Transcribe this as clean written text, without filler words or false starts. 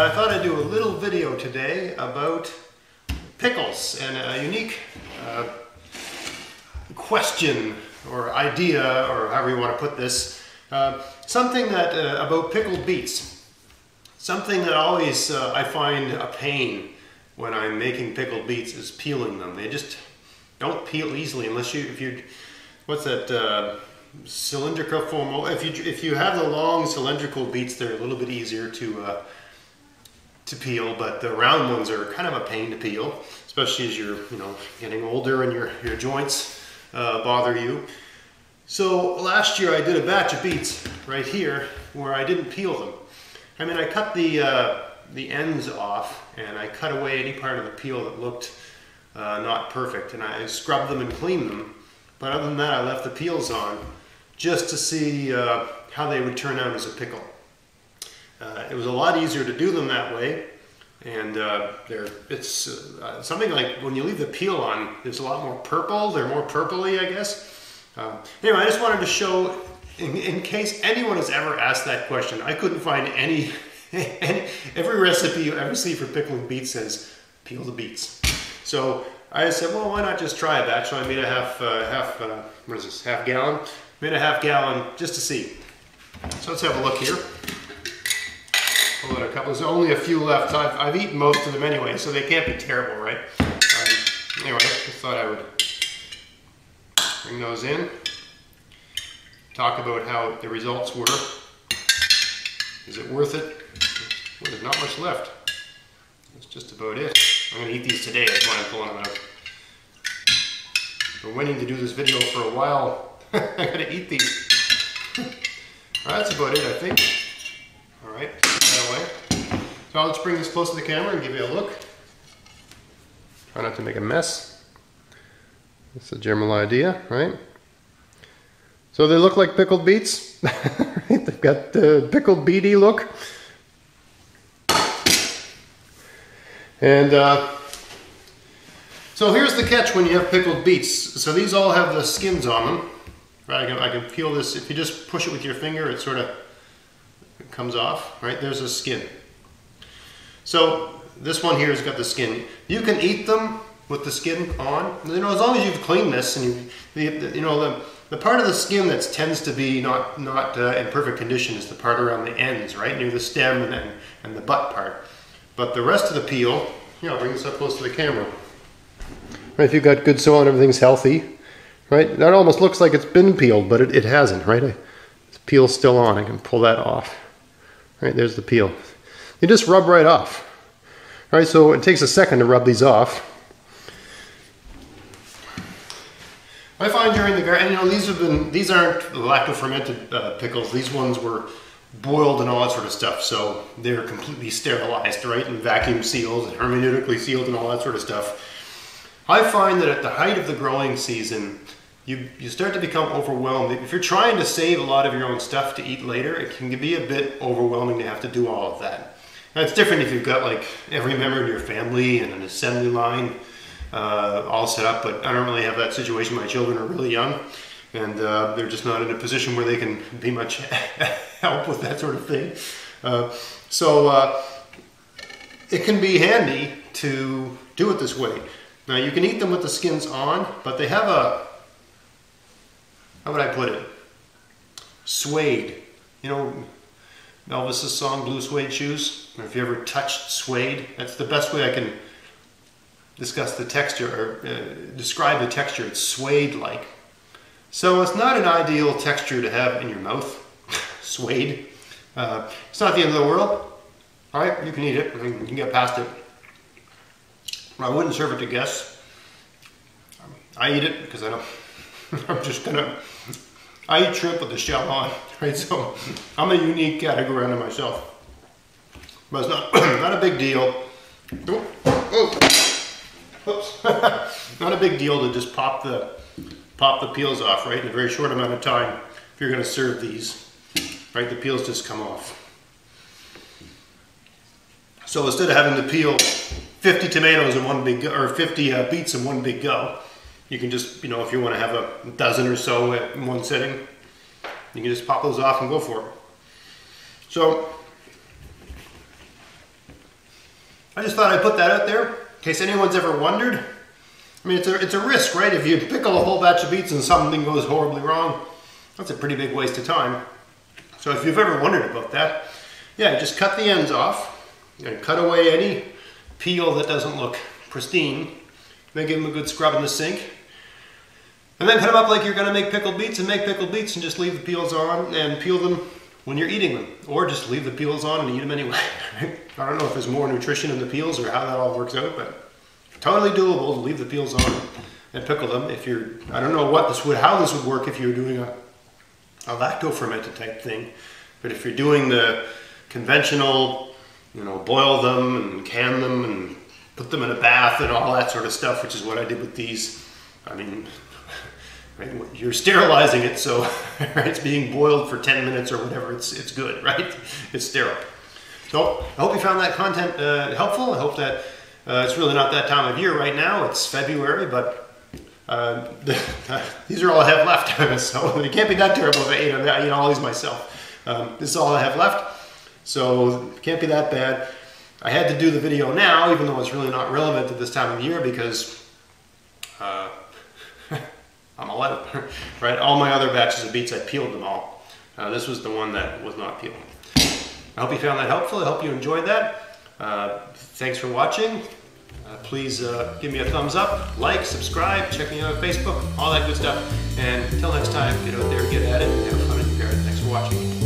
I thought I'd do a little video today about pickles and a unique question or idea, or however you want to put this. Something that about pickled beets. Something that always I find a pain when I'm making pickled beets is peeling them. They just don't peel easily unless what's that? Cylindrical form. If you have the long cylindrical beets, they're a little bit easier to peel, but the round ones are kind of a pain to peel, especially as you're getting older and your joints bother you. So last year I did a batch of beets right here where I didn't peel them. I mean, I cut the ends off and I cut away any part of the peel that looked not perfect, and I scrubbed them and cleaned them. But other than that, I left the peels on just to see how they would turn out as a pickle. It was a lot easier to do them that way, and it's something like when you leave the peel on, there's a lot more purple. They're more purpley, I guess. Anyway, I just wanted to show, in case anyone has ever asked that question, I couldn't find every recipe you ever see for pickling beets says peel the beets. So I said, well, why not just try a batch? So I made a half gallon. Made a half gallon just to see. So let's have a look here. Pull out a couple. There's only a few left. I've eaten most of them anyway, so they can't be terrible, right? Anyway, just thought I would bring those in. Talk about how the results were. Is it worth it? Well, there's not much left. That's just about it. I'm going to eat these today. That's why I'm pulling them out. I've been waiting to do this video for a while. I gotta eat these. Alright, that's about it, I think. Alright, put that away. So let's bring this close to the camera and give you a look. Try not to make a mess. That's the general idea, right? So they look like pickled beets. Right? They've got the pickled beety look. And so here's the catch when you have pickled beets. So these all have the skins on them. Right, I can peel this. If you just push it with your finger, it sort of comes off. Right, there's a skin. So this one here has got the skin. You can eat them with the skin on. As long as you've cleaned this and the part of the skin that tends to be not in perfect condition is the part around the ends, right, near the stem and the butt part. But the rest of the peel, I'll bring this up close to the camera. Right, if you've got good soil and everything's healthy. Right, that almost looks like it's been peeled, but it hasn't, right? The peel's still on. I can pull that off. Right, there's the peel. You just rub right off. Right, so it takes a second to rub these off. I find during the garden, these aren't lacto-fermented pickles. These ones were boiled and all that sort of stuff, so they're completely sterilized, right, and vacuum sealed and hermeneutically sealed and all that sort of stuff. I find that at the height of the growing season, you start to become overwhelmed. If you're trying to save a lot of your own stuff to eat later, it can be a bit overwhelming to have to do all of that. Now, it's different if you've got like every member in your family and an assembly line all set up, but I don't really have that situation. My children are really young, and they're just not in a position where they can be much help with that sort of thing. So it can be handy to do it this way. Now you can eat them with the skins on, but they have a, how would I put it, suede. You know Elvis's song, Blue Suede Shoes? Or if you ever touched suede, that's the best way I can discuss the texture, or describe the texture. It's suede-like. So it's not an ideal texture to have in your mouth, suede. It's not the end of the world. Alright, you can eat it, you can get past it. I wouldn't serve it to guests. I eat it because I don't, I eat shrimp with the shell on, right? So I'm a unique category unto myself. But it's not a big deal. Oops. Not a big deal to just pop the peels off, right? In a very short amount of time, if you're going to serve these, right? The peels just come off. So instead of having to peel 50 tomatoes in one big go, or 50 beets in one big go, you can just, if you want to have a dozen or so in one sitting, you can just pop those off and go for it. So I just thought I'd put that out there in case anyone's ever wondered. I mean, it's a risk, right? If you pickle a whole batch of beets and something goes horribly wrong, that's a pretty big waste of time. So if you've ever wondered about that, yeah, just cut the ends off and cut away any peel that doesn't look pristine. Then give them a good scrub in the sink. And then cut them up like you're going to make pickled beets, and make pickled beets and just leave the peels on and peel them when you're eating them. Or just leave the peels on and eat them anyway. I don't know if there's more nutrition in the peels or how that all works out, but totally doable to leave the peels on and pickle them. If you're, I don't know how this would work if you're doing a lacto-fermented type thing, but if you're doing the conventional, you know, boil them and can them and put them in a bath and all that sort of stuff, which is what I did with these. I mean, right, you're sterilizing it, so right, it's being boiled for 10 minutes or whatever. It's good, right? It's sterile. So I hope you found that content helpful. I hope that it's really not that time of year right now. It's February, but these are all I have left, so it can't be that terrible if I eat all these myself. This is all I have left, so it can't be that bad. I had to do the video now, even though it's really not relevant at this time of year, because I'm 11, right? All my other batches of beets, I peeled them all. This was the one that was not peeled. I hope you found that helpful. I hope you enjoyed that. Thanks for watching. Please give me a thumbs up, like, subscribe, check me out on Facebook, all that good stuff. And until next time, get out there, get at it, and have fun in your garden. Thanks for watching.